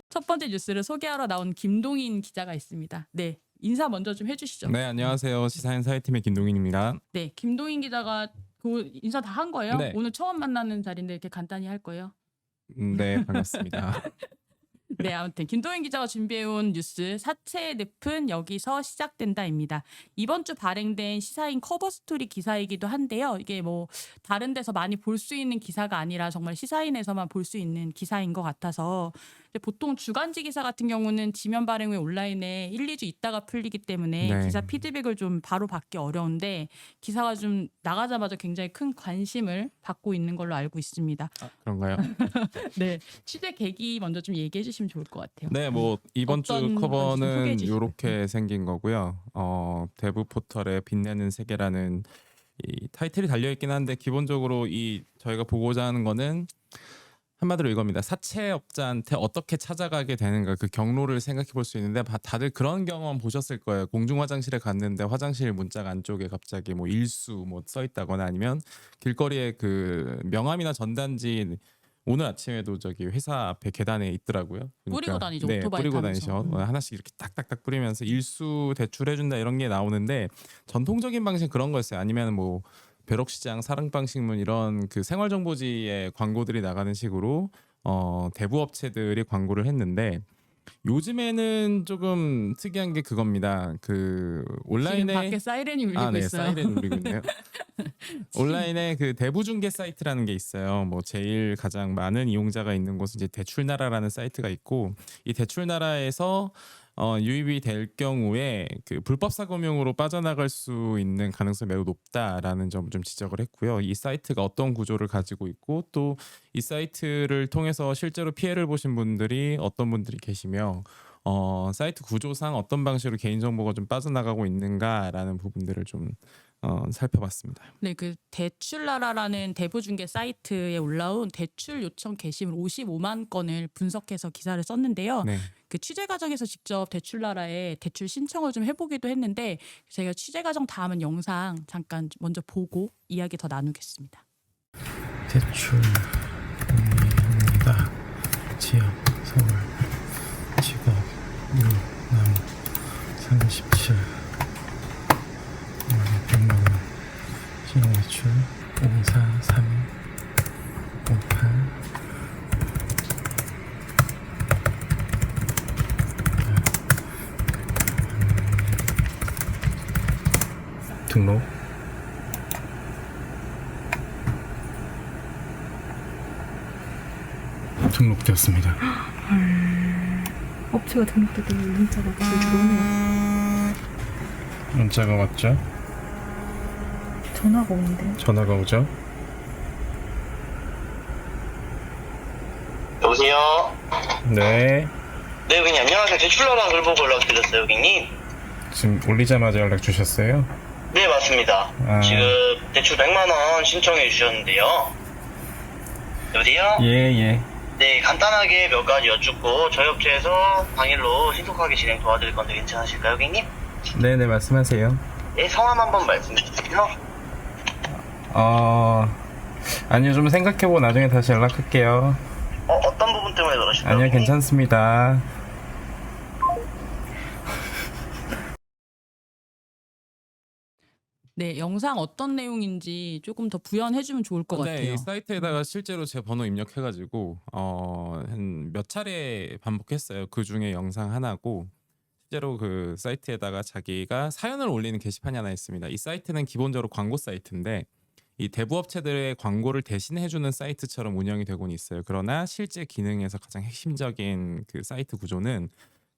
첫 번째 뉴스를 소개하러 나온 김동인 기자가 있습니다. 네, 인사 먼저 좀 해주시죠. 네, 안녕하세요. 시사인사이팀의 김동인입니다. 네, 김동인 기자가 그 인사 다 한 거예요? 네. 오늘 처음 만나는 자리인데 이렇게 간단히 할 거예요? 네, 반갑습니다. 네, 아무튼 김동인 기자가 준비해온 뉴스 사채의 늪은 여기서 시작된다입니다. 이번 주 발행된 시사인 커버 스토리 기사이기도 한데요. 이게 뭐 다른 데서 많이 볼 수 있는 기사가 아니라 정말 시사인에서만 볼 수 있는 기사인 것 같아서 보통 주간지 기사 같은 경우는 지면 발행 후에 온라인에 1, 2주 있다가 풀리기 때문에 네. 기사 피드백을 좀 바로 받기 어려운데 기사가 좀 나가자마자 굉장히 큰 관심을 받고 있는 걸로 알고 있습니다. 그런가요? 네, 취재 계기 먼저 좀 얘기해 주시면 좋을 것 같아요. 네, 뭐 이번 주 어떤 건지 좀 소개해 커버는 주시죠. 이렇게 생긴 거고요. 대부 포털에 빛내는 세계라는 이 타이틀이 달려 있긴 한데 기본적으로 이 저희가 보고자 하는 거는 한마디로 이겁니다. 사채업자한테 어떻게 찾아가게 되는가 그 경로를 생각해 볼 수 있는데 다들 그런 경험 보셨을 거예요. 공중 화장실에 갔는데 화장실 문짝 안쪽에 갑자기 뭐 일수 뭐 써 있다거나 아니면 길거리에 그 명함이나 전단지 오늘 아침에도 저기 회사 앞에 계단에 있더라고요. 뿌리고 다니죠, 네, 오토바이 뿌리고 타면서. 다니셔. 하나씩 이렇게 딱딱딱 뿌리면서 일수 대출해준다 이런 게 나오는데 전통적인 방식 그런 거였어요. 아니면 뭐 벼룩시장, 사랑방식문 이런 그 생활정보지에 광고들이 나가는 식으로 대부업체들이 광고를 했는데 요즘에는 조금 특이한 게 그겁니다. 그 지금 온라인에 밖에 사이렌이 울리고 네, 있어요. 사이렌 울리고 있네요. 온라인에 그 대부중개 사이트라는 게 있어요. 뭐 제일 가장 많은 이용자가 있는 곳은 이제 대출나라라는 사이트가 있고 이 대출나라에서 유입이 될 경우에 그 불법 사금융으로 빠져나갈 수 있는 가능성이 매우 높다라는 점을 좀 지적을 했고요. 이 사이트가 어떤 구조를 가지고 있고 또 이 사이트를 통해서 실제로 피해를 보신 분들이 어떤 분들이 계시며 사이트 구조상 어떤 방식으로 개인정보가 좀 빠져나가고 있는가라는 부분들을 좀 살펴봤습니다. 네, 그 대출나라라는 대부중개 사이트에 올라온 대출 요청 게시물 55만 건을 분석해서 기사를 썼는데요. 네. 그 취재 과정에서 직접 대출나라에 대출 신청을 좀 해보기도 했는데 제가 취재 과정 다음은 영상 잠깐 먼저 보고 이야기 더 나누겠습니다. 대출입니다. 지역 서울 직업 유남 37 100만원 신용대출 543 58 등록 등록되었습니다. 업체가 등록됐다고 문자가 갑자기 들어오네요. 문자가 왔죠? 전화가 오는데요. 전화가 오죠? 여보세요? 네. 네, 고객님, 안녕하세요. 대출나라 글 보고 연락드렸어요, 고객님. 지금 올리자마자 연락 주셨어요? 네, 맞습니다. 지금 대출 100만원 신청해 주셨는데요. 여보세요? 예. 네, 간단하게 몇 가지 여쭙고 저희 업체에서 당일로 신속하게 진행 도와드릴 건데 괜찮으실까요, 고객님? 네네, 말씀하세요. 네, 성함 한번 말씀해 주세요. 아니요, 좀 생각해보고 나중에 다시 연락할게요. 어떤 부분 때문에 그러실까요? 아니요, 고객님? 괜찮습니다. 네, 영상 어떤 내용인지 조금 더 부연해주면 좋을 것 네, 같아요. 이 사이트에다가 실제로 제 번호 입력해가지고 한 몇 차례 반복했어요. 그 중에 영상 하나고 실제로 그 사이트에다가 자기가 사연을 올리는 게시판이 하나 있습니다. 이 사이트는 기본적으로 광고 사이트인데 이 대부업체들의 광고를 대신해주는 사이트처럼 운영이 되고는 있어요. 그러나 실제 기능에서 가장 핵심적인 그 사이트 구조는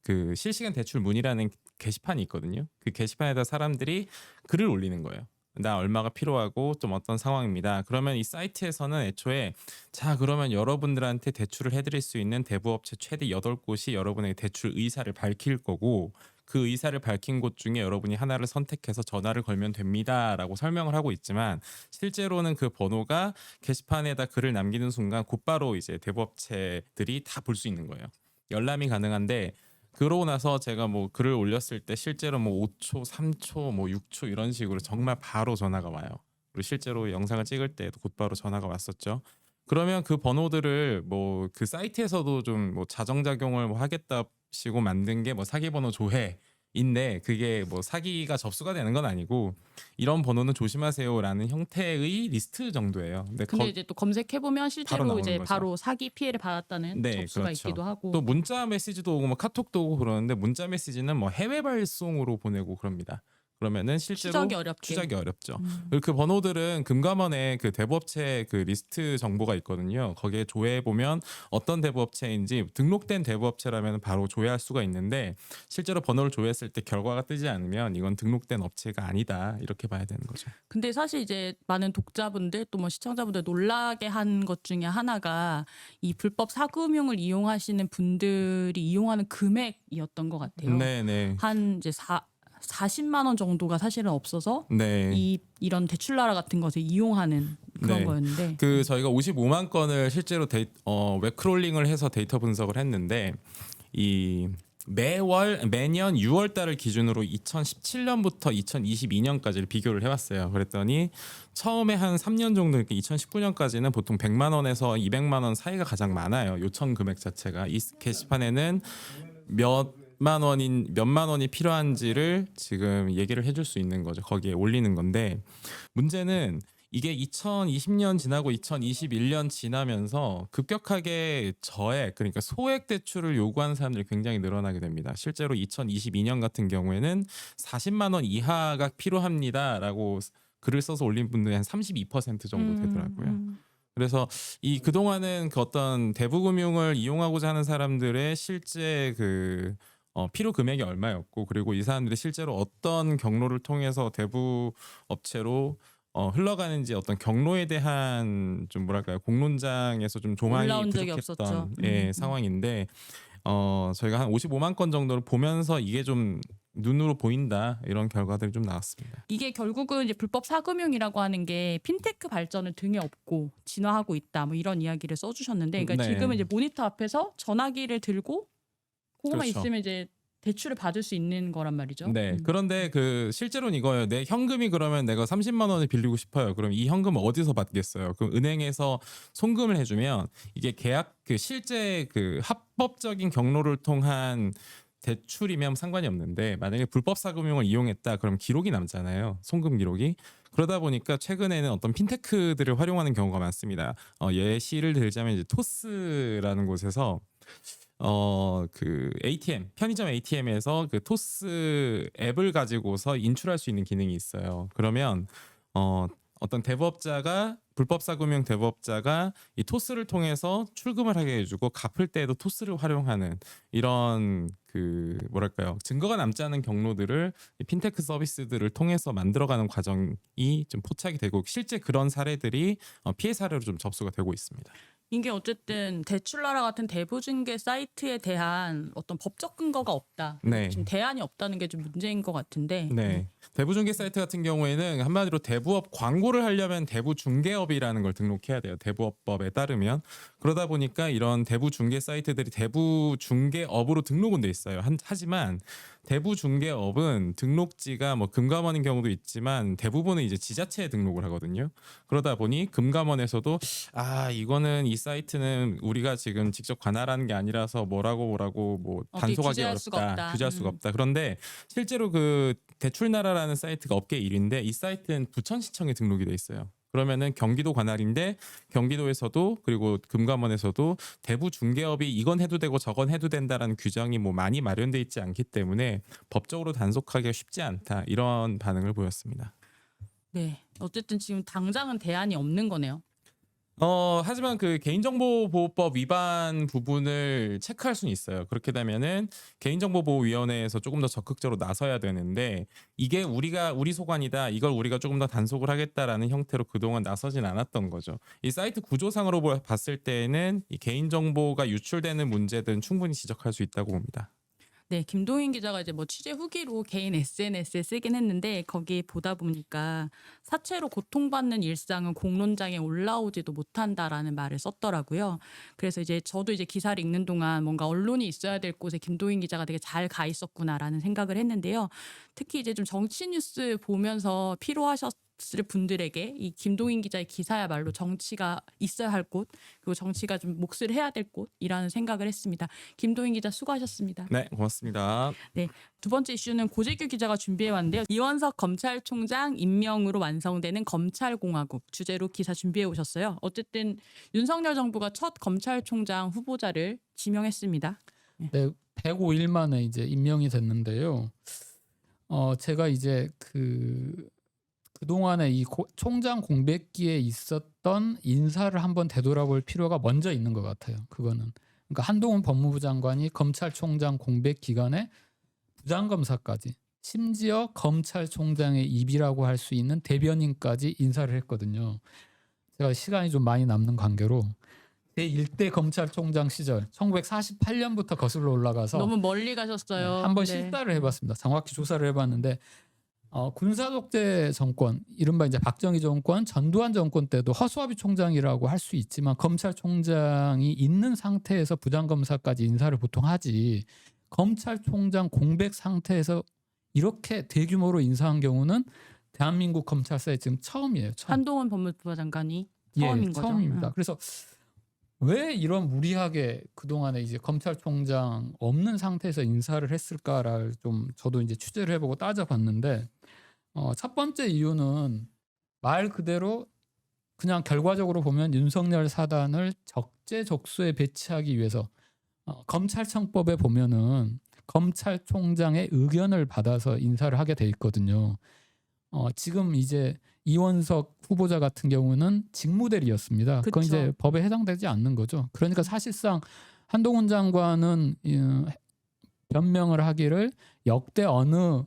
그 실시간 대출 문의라는 게시판이 있거든요. 그 게시판에다 사람들이 글을 올리는 거예요. 나 얼마가 필요하고 좀 어떤 상황입니다. 그러면 이 사이트에서는 애초에 자 그러면 여러분들한테 대출을 해드릴 수 있는 대부업체 최대 8곳이 여러분의 대출 의사를 밝힐 거고 그 의사를 밝힌 곳 중에 여러분이 하나를 선택해서 전화를 걸면 됩니다라고 설명을 하고 있지만 실제로는 그 번호가 게시판에다 글을 남기는 순간 곧바로 이제 대부업체들이 다 볼 수 있는 거예요. 열람이 가능한데 그러고 나서 제가 뭐 글을 올렸을 때 실제로 뭐 5초, 3초, 뭐 6초 이런 식으로 정말 바로 전화가 와요. 그리고 실제로 영상을 찍을 때도 곧바로 전화가 왔었죠. 그러면 그 번호들을 뭐 그 사이트에서도 좀 뭐 자정작용을 뭐 하겠다시고 만든 게 뭐 사기 번호 조회인데 그게 뭐 사기가 접수가 되는 건 아니고 이런 번호는 조심하세요라는 형태의 리스트 정도예요. 근데 이제 또 검색해 보면 실제로 나오는 이제 거죠. 바로 사기 피해를 받았다는 네, 접수가 그렇죠. 있기도 하고. 또 문자 메시지도 오고 뭐 카톡도 오고 그러는데 문자 메시지는 뭐 해외 발송으로 보내고 그럽니다. 그러면은 실제로 추적이 어렵게. 추적이 어렵죠. 그리고 그 번호들은 금감원에 그 대부업체 그 리스트 정보가 있거든요. 거기에 조회해 보면 어떤 대부업체인지 등록된 대부업체라면 바로 조회할 수가 있는데 실제로 번호를 조회했을 때 결과가 뜨지 않으면 이건 등록된 업체가 아니다 이렇게 봐야 되는 거죠. 근데 사실 이제 많은 독자분들 또 뭐 시청자분들 놀라게 한 것 중에 하나가 이 불법 사금융을 이용하시는 분들이 이용하는 금액이었던 것 같아요. 네네. 한 이제 40만 원 정도가 사실은 없어서 네. 이런 대출나라 같은 것을 이용하는 그런 네. 거였는데 그 저희가 55만 건을 실제로 웹크롤링을 해서 데이터 분석을 했는데 이 매년 6월 달을 기준으로 2017년부터 2022년까지를 비교를 해봤어요. 그랬더니 처음에 한 3년 정도 이렇게 2019년까지는 보통 100만 원에서 200만 원 사이가 가장 많아요. 요청 금액 자체가 이 게시판에는 몇만 원이 필요한지를 지금 얘기를 해줄 수 있는 거죠. 거기에 올리는 건데 문제는 이게 2020년 지나고 2021년 지나면서 급격하게 저액 그러니까 소액 대출을 요구하는 사람들이 굉장히 늘어나게 됩니다. 실제로 2022년 같은 경우에는 40만 원 이하가 필요합니다라고 글을 써서 올린 분들이 한 32% 정도 되더라고요. 그래서 이 그동안은 그 어떤 대부금융을 이용하고자 하는 사람들의 실제 그 필요 금액이 얼마였고 그리고 이 사람들이 실제로 어떤 경로를 통해서 대부 업체로 흘러가는지 어떤 경로에 대한 좀 뭐랄까요 공론장에서 좀 조망이 올라온 적이 부족했던 없었죠. 상황인데 저희가 한 55만 건 정도를 보면서 이게 좀 눈으로 보인다 이런 결과들이 좀 나왔습니다. 이게 결국은 이제 불법 사금융이라고 하는 게 핀테크 발전을 등에 업고 진화하고 있다 뭐 이런 이야기를 써주셨는데 그러니까 네. 지금은 이제 모니터 앞에서 전화기를 들고 그거만 그렇죠. 있으면 이제 대출을 받을 수 있는 거란 말이죠. 네. 그런데 그 실제로는 이거예요. 내 현금이 그러면 내가 30만 원을 빌리고 싶어요. 그럼 이 현금을 어디서 받겠어요? 그럼 은행에서 송금을 해주면 이게 계약 그 실제 그 합법적인 경로를 통한 대출이면 상관이 없는데 만약에 불법 사금융을 이용했다 그럼 기록이 남잖아요. 송금 기록이. 그러다 보니까 최근에는 어떤 핀테크들을 활용하는 경우가 많습니다. 예시를 들자면 이제 토스라는 곳에서 그 ATM 편의점 ATM에서 그 토스 앱을 가지고서 인출할 수 있는 기능이 있어요. 그러면 어떤 대부업자가 불법 사금융 대부업자가 이 토스를 통해서 출금을 하게 해주고 갚을 때에도 토스를 활용하는 이런 그 뭐랄까요 증거가 남지 않은 경로들을 이 핀테크 서비스들을 통해서 만들어가는 과정이 좀 포착이 되고 실제 그런 사례들이 피해 사례로 좀 접수가 되고 있습니다. 이게 어쨌든 대출나라 같은 대부중개 사이트에 대한 어떤 법적 근거가 없다. 네. 지금 대안이 없다는 게 좀 문제인 것 같은데. 네. 대부중개 사이트 같은 경우에는 한마디로 대부업 광고를 하려면 대부중개업이라는 걸 등록해야 돼요. 대부업법에 따르면. 그러다 보니까 이런 대부중개 사이트들이 대부중개업으로 등록은 돼 있어요. 하지만 대부중개업은 등록지가 뭐 금감원인 경우도 있지만 대부분은 이제 지자체에 등록을 하거든요. 그러다 보니 금감원에서도 이거는 이 사이트는 우리가 지금 직접 관할하는 게 아니라서 뭐라고 뭐 단속하기 규제할 수가 어렵다. 없다. 규제할 수가 없다. 그런데 실제로 그 대출나라라는 사이트가 업계 1위인데 이 사이트는 부천시청에 등록이 돼 있어요. 그러면은 경기도 관할인데 경기도에서도 그리고 금감원에서도 대부 중개업이 이건 해도 되고 저건 해도 된다라는 규정이 뭐 많이 마련돼 있지 않기 때문에 법적으로 단속하기가 쉽지 않다 이런 반응을 보였습니다. 네. 어쨌든 지금 당장은 대안이 없는 거네요. 하지만 그 개인정보보호법 위반 부분을 체크할 수는 있어요. 그렇게 되면은 개인정보보호위원회에서 조금 더 적극적으로 나서야 되는데 이게 우리 소관이다. 이걸 우리가 조금 더 단속을 하겠다라는 형태로 그동안 나서진 않았던 거죠. 이 사이트 구조상으로 봤을 때는 이 개인정보가 유출되는 문제들은 충분히 지적할 수 있다고 봅니다. 네, 김동인 기자가 이제 뭐 취재 후기로 개인 SNS에 쓰긴 했는데 거기 보다 보니까 사채로 고통받는 일상은 공론장에 올라오지도 못한다라는 말을 썼더라고요. 그래서 이제 저도 이제 기사를 읽는 동안 뭔가 언론이 있어야 될 곳에 김동인 기자가 되게 잘 가 있었구나라는 생각을 했는데요. 특히 이제 좀 정치 뉴스 보면서 피로하셨던 분들에게 이 김동인 기자의 기사야말로 정치가 있어야 할 곳, 그리고 정치가 좀 몫을 해야 될 곳이라는 생각을 했습니다. 김동인 기자 수고하셨습니다. 네, 고맙습니다. 두 번째 이슈는 고재규 기자가 준비해 왔는데요. 이원석 검찰총장 임명으로 완성되는 검찰공화국 주제로 기사 준비해 오셨어요. 어쨌든 윤석열 정부가 첫 검찰총장 후보자를 지명했습니다. 네, 105일 만에 이제 임명이 됐는데요. 제가 이제 그동안에 이 총장 공백기에 있었던 인사를 한번 되돌아볼 필요가 먼저 있는 것 같아요. 그거는. 그러니까 한동훈 법무부 장관이 검찰총장 공백 기간에 부장검사까지, 심지어 검찰총장의 입이라고 할 수 있는 대변인까지 인사를 했거든요. 제가 시간이 좀 많이 남는 관계로 제1대 검찰총장 시절 1948년부터 거슬러 올라가서 너무 멀리 가셨어요. 한번 네. 실사를 해봤습니다. 정확히 조사를 해봤는데 군사독재 정권, 이른바 이제 박정희 정권, 전두환 정권 때도 허수아비 총장이라고 할 수 있지만 검찰총장이 있는 상태에서 부장검사까지 인사를 보통 하지, 검찰총장 공백 상태에서 이렇게 대규모로 인사한 경우는 대한민국 검찰사에 지금 처음이에요. 처음. 한동훈 법무부 장관이 처음인 거죠. 처음입니다. 그래서 왜 이런 무리하게 그동안에 이제 검찰총장 없는 상태에서 인사를 했을까를 좀 저도 이제 취재를 해보고 따져봤는데, 첫 번째 이유는 말 그대로 그냥 결과적으로 보면 윤석열 사단을 적재적소에 배치하기 위해서 검찰청법에 보면은 검찰총장의 의견을 받아서 인사를 하게 돼 있거든요. 지금 이제 이원석 후보자 같은 경우는 직무대리였습니다. 그건 그쵸. 이제 법에 해당되지 않는 거죠. 그러니까 사실상 한동훈 장관은 변명을 하기를 역대 어느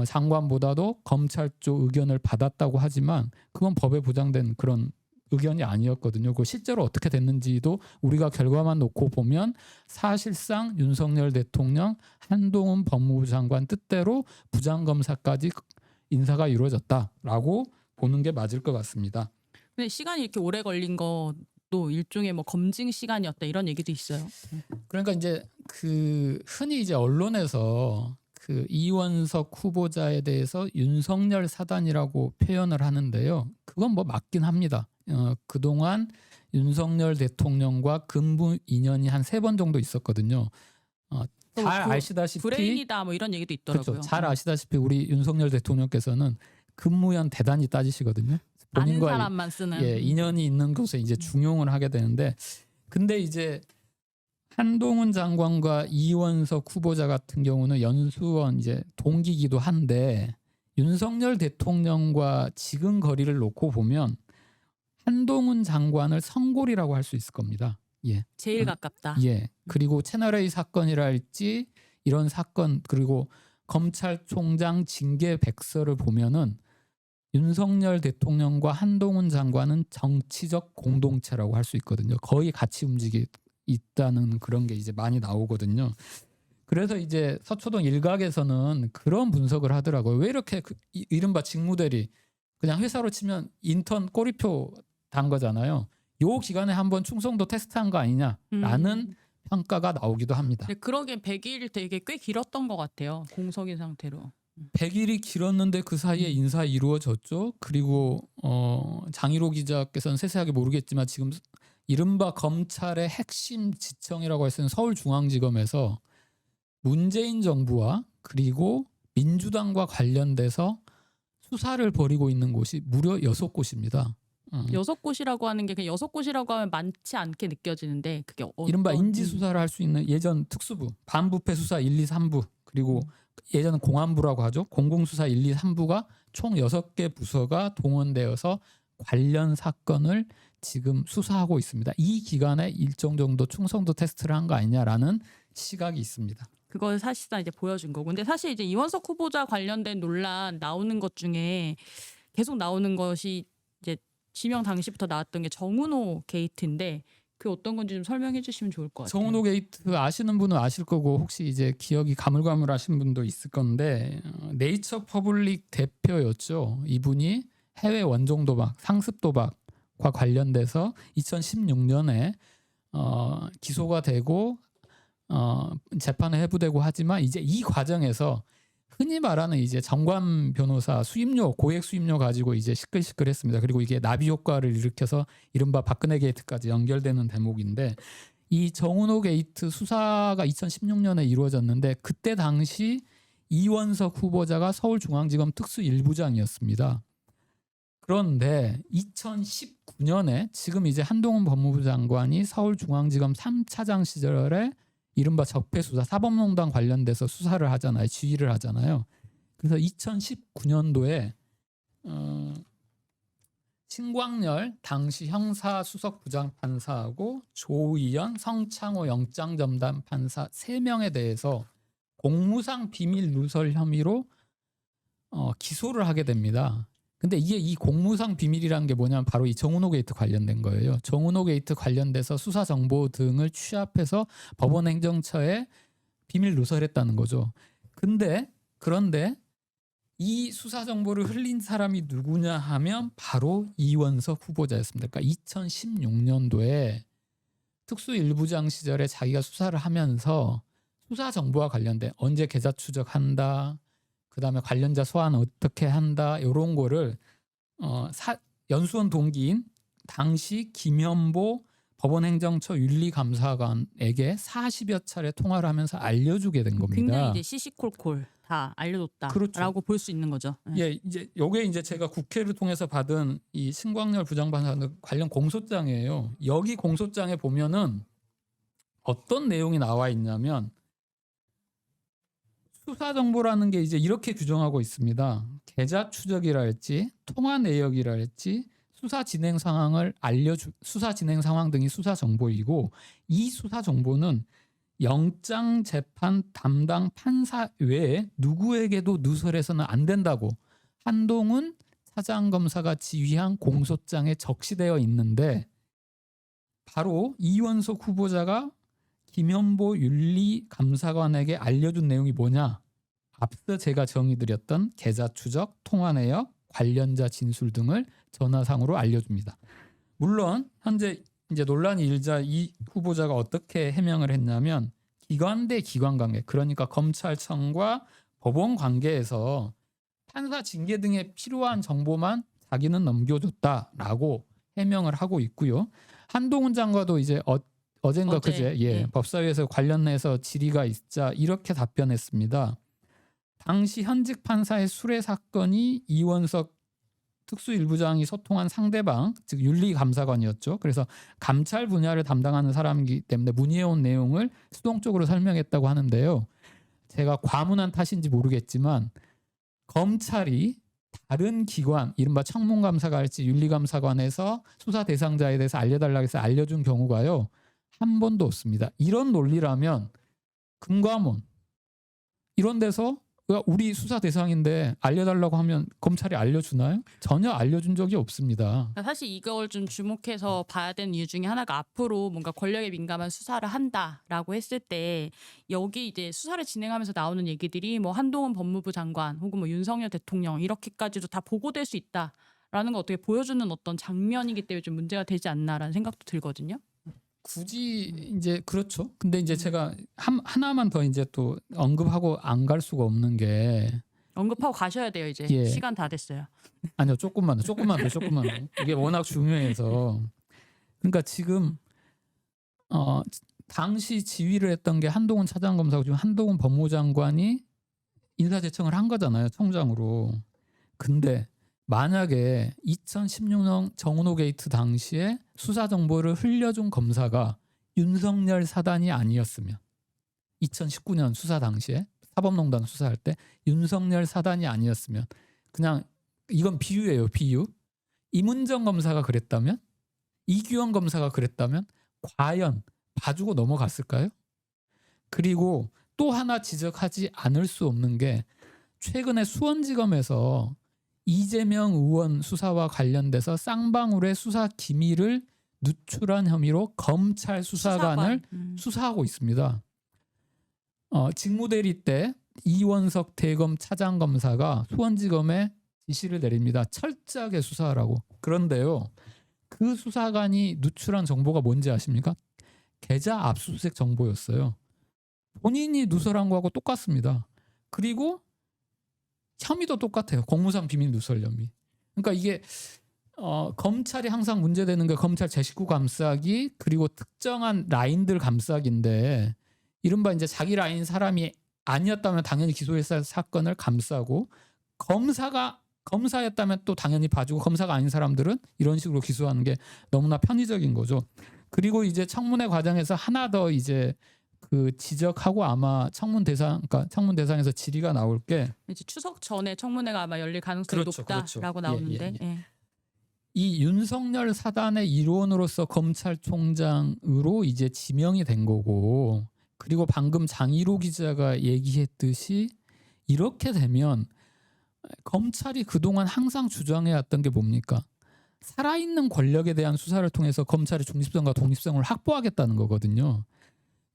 장관보다도 검찰 쪽 의견을 받았다고 하지만 그건 법에 보장된 그런 의견이 아니었거든요. 그 실제로 어떻게 됐는지도 우리가 결과만 놓고 보면 사실상 윤석열 대통령, 한동훈 법무부 장관 뜻대로 부장검사까지 인사가 이루어졌다라고 보는 게 맞을 것 같습니다. 근데 시간이 이렇게 오래 걸린 것도 일종의 뭐 검증 시간이었다 이런 얘기도 있어요. 그러니까 이제 흔히 이제 언론에서 이원석 후보자에 대해서 윤석열 사단이라고 표현을 하는데요. 그건 뭐 맞긴 합니다. 그동안 윤석열 대통령과 근무 인연이 한 3번 정도 있었거든요. 잘 아시다시피 브레인이다 뭐 이런 얘기도 있더라고요. 그렇죠. 잘 아시다시피 우리 윤석열 대통령께서는 근무연 대단히 따지시거든요. 아는 본인과 사람만 쓰는. 인연이 있는 곳에 이제 중용을 하게 되는데, 근데 이제 한동훈 장관과 이원석 후보자 같은 경우는 연수원 이제 동기기도 한데 윤석열 대통령과 지금 거리를 놓고 보면 한동훈 장관을 성골이라고 할 수 있을 겁니다. 제일 가깝다. 그리고 채널A 사건이랄지 이런 사건, 그리고 검찰총장 징계 백서를 보면은 윤석열 대통령과 한동훈 장관은 정치적 공동체라고 할 수 있거든요. 거의 같이 움직이 있다는 그런 게 이제 많이 나오거든요. 그래서 이제 서초동 일각에서는 그런 분석을 하더라고요. 왜 이렇게 이른바 직무대리, 그냥 회사로 치면 인턴 꼬리표 단 거잖아요. 요 기간에 한번 충성도 테스트한 거 아니냐라는 평가가 나오기도 합니다. 근데 그러기엔 100일 되게 꽤 길었던 것 같아요. 공석인 상태로. 100일이 길었는데 그 사이에 인사 이루어졌죠. 그리고 장희로 기자께서는 세세하게 모르겠지만 지금 이른바 검찰의 핵심 지청이라고 할 수 있는 서울중앙지검에서 문재인 정부와 그리고 민주당과 관련돼서 수사를 벌이고 있는 곳이 무려 6곳입니다. 6곳이라고 하는 게 그냥 6곳이라고 하면 많지 않게 느껴지는데 그게 이른바 인지수사를 할 수 있는 예전 특수부, 반부패 수사 1, 2, 3부, 그리고 예전은 공안부라고 하죠. 공공수사 1, 2, 3부가 총 6개 부서가 동원되어서 관련 사건을 지금 수사하고 있습니다. 이 기간에 일정 정도 충성도 테스트를 한 거 아니냐라는 시각이 있습니다. 그걸 사실상 이제 보여준 거고. 근데 사실 이제 이원석 후보자 관련된 논란 나오는 것 중에 계속 나오는 것이 이제 지명 당시부터 나왔던 게 정은호 게이트인데 그 어떤 건지 좀 설명해 주시면 좋을 것 같아요. 정은호 게이트 아시는 분은 아실 거고 혹시 이제 기억이 가물가물하신 분도 있을 건데 네이처 퍼블릭 대표였죠. 이분이 해외 원종 도박, 상습 도박과 관련돼서 2016년에 기소가 되고 재판에 회부되고 하지만 이제 이 과정에서 흔히 말하는 이제 정관 변호사 수임료, 고액 수임료 가지고 이제 시끌시끌했습니다. 그리고 이게 나비 효과를 일으켜서 이른바 박근혜 게이트까지 연결되는 대목인데, 이 정은호 게이트 수사가 2016년에 이루어졌는데 그때 당시 이원석 후보자가 서울중앙지검 특수 1부장이었습니다. 그런데 2019년에 지금 이제 한동훈 법무부 장관이 서울중앙지검 3차장 시절에 이른바 적폐수사, 사법농단 관련돼서 수사를 하잖아요. 지휘를 하잖아요. 그래서 2019년도에 신광열 당시 형사수석부장판사하고 조의연, 성창호 영장전담 판사 3명에 대해서 공무상 비밀 누설 혐의로 기소를 하게 됩니다. 근데 이게 이 공무상 비밀이라는 게 뭐냐면 바로 이 정은호 게이트 관련된 거예요. 정은호 게이트 관련돼서 수사 정보 등을 취합해서 법원 행정처에 비밀 누설했다는 거죠. 그런데 이 수사 정보를 흘린 사람이 누구냐 하면 바로 이원석 후보자였습니다. 그러니까 2016년도에 특수 1부장 시절에 자기가 수사를 하면서 수사 정보와 관련된 언제 계좌 추적한다, 그다음에 관련자 소환 어떻게 한다, 이런 거를 연수원 동기인 당시 김현보 법원행정처 윤리감사관에게 40여 차례 통화를 하면서 알려주게 된 겁니다. 굉장히 이제 시시콜콜 다 알려줬다라고 그렇죠. 볼 수 있는 거죠. 네. 예, 이제 요게 이제 제가 국회를 통해서 받은 이 신광열 부장판사 관련 공소장이에요. 여기 공소장에 보면은 어떤 내용이 나와 있냐면 수사 정보라는 게 이제 이렇게 규정하고 있습니다. 계좌 추적이랄지 통화 내역이랄지 수사 진행 상황을 수사 진행 상황 등이 수사 정보이고, 이 수사 정보는 영장 재판 담당 판사 외에 누구에게도 누설해서는 안 된다고 한동훈 차장검사가 지휘한 공소장에 적시되어 있는데, 바로 이원석 후보자가 김현보 윤리감사관에게 알려준 내용이 뭐냐? 앞서 제가 정의드렸던 계좌 추적, 통화 내역, 관련자 진술 등을 전화상으로 알려줍니다. 물론 현재 이제 논란이 일자 이 후보자가 어떻게 해명을 했냐면, 기관 대 기관 관계, 그러니까 검찰청과 법원 관계에서 판사 징계 등에 필요한 정보만 자기는 넘겨줬다라고 해명을 하고 있고요. 한동훈 장관도 이제 어젠가 그제 법사위에서 관련해서 질의가 있자 이렇게 답변했습니다. 당시 현직 판사의 수뢰 사건이 이원석 특수 1부장이 소통한 상대방, 즉 윤리감사관이었죠. 그래서 감찰 분야를 담당하는 사람이기 때문에 문의해온 내용을 수동적으로 설명했다고 하는데요. 제가 과문한 탓인지 모르겠지만 검찰이 다른 기관, 이른바 청문감사가 할지 윤리감사관에서 수사 대상자에 대해서 알려달라고 해서 알려준 경우가요, 한 번도 없습니다. 이런 논리라면 금감원 이런 데서 우리 수사 대상인데 알려달라고 하면 검찰이 알려주나요? 전혀 알려준 적이 없습니다. 사실 이걸 좀 주목해서 봐야 되는 이유 중에 하나가, 앞으로 뭔가 권력에 민감한 수사를 한다라고 했을 때 여기 이제 수사를 진행하면서 나오는 얘기들이 뭐 한동훈 법무부 장관 혹은 뭐 윤석열 대통령 이렇게까지도 다 보고될 수 있다라는 거 어떻게 보여주는 어떤 장면이기 때문에 좀 문제가 되지 않나라는 생각도 들거든요. 굳이 이제 그렇죠. 근데 이제 제가 하나만 더 이제 또 언급하고 안 갈 수가 없는 게, 언급하고 가셔야 돼요. 이제 예. 시간 다 됐어요. 아니요, 조금만 더. 이게 워낙 중요해서. 그러니까 지금 당시 지휘를 했던 게 한동훈 차장검사고 지금 한동훈 법무부 장관이 인사제청을 한 거잖아요, 청장으로. 근데 만약에 2016년 정은호 게이트 당시에 수사 정보를 흘려준 검사가 윤석열 사단이 아니었으면, 2019년 수사 당시에 사법농단 수사할 때 윤석열 사단이 아니었으면, 그냥 이건 비유예요, 비유. 임은정 검사가 그랬다면, 이규영 검사가 그랬다면 과연 봐주고 넘어갔을까요? 그리고 또 하나 지적하지 않을 수 없는 게, 최근에 수원지검에서 이재명 의원 수사와 관련돼서 쌍방울의 수사 기밀을 누출한 혐의로 검찰 수사관을 수사하고 있습니다. 직무대리 때 이원석 대검 차장검사가 수원지검에 지시를 내립니다. 철저하게 수사하라고. 그런데요, 그 수사관이 누출한 정보가 뭔지 아십니까? 계좌 압수수색 정보였어요. 본인이 누설한 거하고 똑같습니다. 그리고 혐의도 똑같아요. 공무상 비밀 누설 혐의. 그러니까 이게 검찰이 항상 문제되는 게 검찰 제 식구 감싸기 그리고 특정한 라인들 감싸기인데 이른바 이제 자기 라인 사람이 아니었다면 당연히 기소했을 사건을 감싸고 검사였다면 또 당연히 봐주고 검사가 아닌 사람들은 이런 식으로 기소하는 게 너무나 편의적인 거죠. 그리고 이제 청문회 과정에서 하나 더 이제 그 지적하고 아마 그러니까 청문 대상에서 질의가 나올 게 이제 추석 전에 청문회가 아마 열릴 가능성이 그렇죠, 높다라고 그렇죠. 나오는데 예. 이 윤석열 사단의 일원으로서 검찰총장으로 이제 지명이 된 거고 그리고 방금 장희로 기자가 얘기했듯이 이렇게 되면 검찰이 그동안 항상 주장해왔던 게 뭡니까? 살아있는 권력에 대한 수사를 통해서 검찰의 중립성과 독립성을 확보하겠다는 거거든요.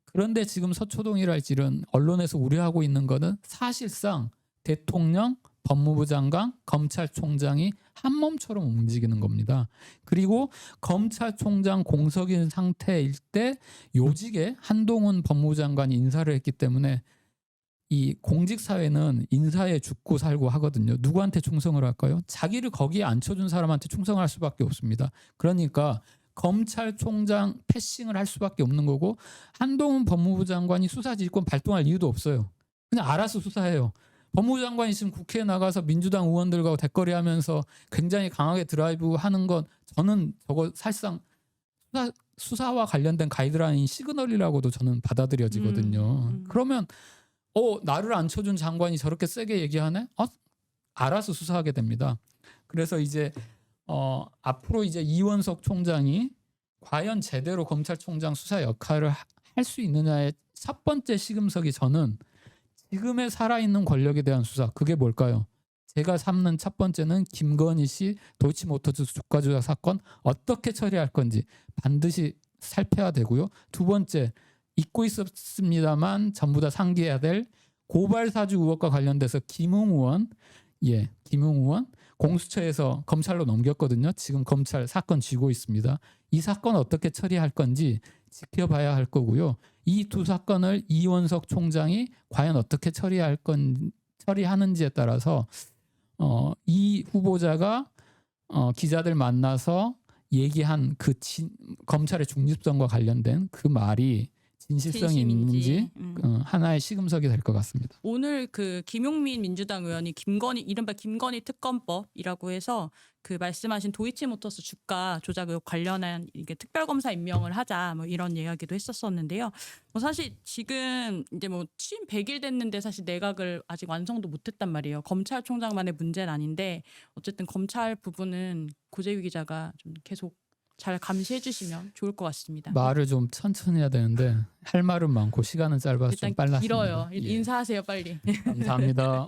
그런데 지금 서초동이랄지 이런 언론에서 우려하고 있는 거는 사실상 대통령, 법무부 장관, 검찰총장이 한 몸처럼 움직이는 겁니다. 그리고 검찰총장 공석인 상태일 때 요직에 한동훈 법무부 장관이 인사를 했기 때문에 이 공직사회는 인사에 죽고 살고 하거든요. 누구한테 충성을 할까요? 자기를 거기에 앉혀준 사람한테 충성을 할 수밖에 없습니다. 그러니까 검찰총장 패싱을 할 수밖에 없는 거고 한동훈 법무부 장관이 수사지휘권 발동할 이유도 없어요. 그냥 알아서 수사해요. 법무부 장관이 지금 국회에 나가서 민주당 의원들과 대거리하면서 굉장히 강하게 드라이브하는 건 저는 저거 사실상 수사와 관련된 가이드라인 시그널이라고도 저는 받아들여지거든요. 그러면 나를 앉혀준 장관이 저렇게 세게 얘기하네? 알아서 수사하게 됩니다. 그래서 이제 앞으로 이제 이원석 총장이 과연 제대로 검찰총장 수사 역할을 할 수 있느냐의 첫 번째 시금석이 저는 지금의 살아있는 권력에 대한 수사 그게 뭘까요? 제가 삼는 첫 번째는 김건희 씨 도이치모터스 주가 조작 사건 어떻게 처리할 건지 반드시 살펴야 되고요. 두 번째 잊고 있었습니다만 전부 다 상기해야 될 고발 사주 의혹과 관련돼서 김웅 의원 공수처에서 검찰로 넘겼거든요. 지금 검찰 사건 쥐고 있습니다. 이 사건 어떻게 처리할 건지 지켜봐야 할 거고요. 이 두 사건을 이원석 총장이 과연 어떻게 처리하는지에 따라서 이 후보자가 기자들 만나서 얘기한 그 검찰의 중립성과 관련된 그 말이 진실성이 있는지 하나의 시금석이 될 것 같습니다. 오늘 그 김용민 민주당 의원이 이른바 김건희 특검법이라고 해서 그 말씀하신 도이치모터스 주가 조작 의혹 관련한 이게 특별검사 임명을 하자 뭐 이런 이야기도 했었었는데요. 뭐 사실 지금 이제 뭐 취임 100일 됐는데 사실 내각을 아직 완성도 못했단 말이에요. 검찰총장만의 문제는 아닌데 어쨌든 검찰 부분은 고재규 기자가 좀 계속 잘 감시해 주시면 좋을 것 같습니다. 말을 좀 천천히 해야 되는데 할 말은 많고 시간은 짧아서 좀 일단 빨랐습니다. 길어요. 예. 인사하세요 빨리. 감사합니다.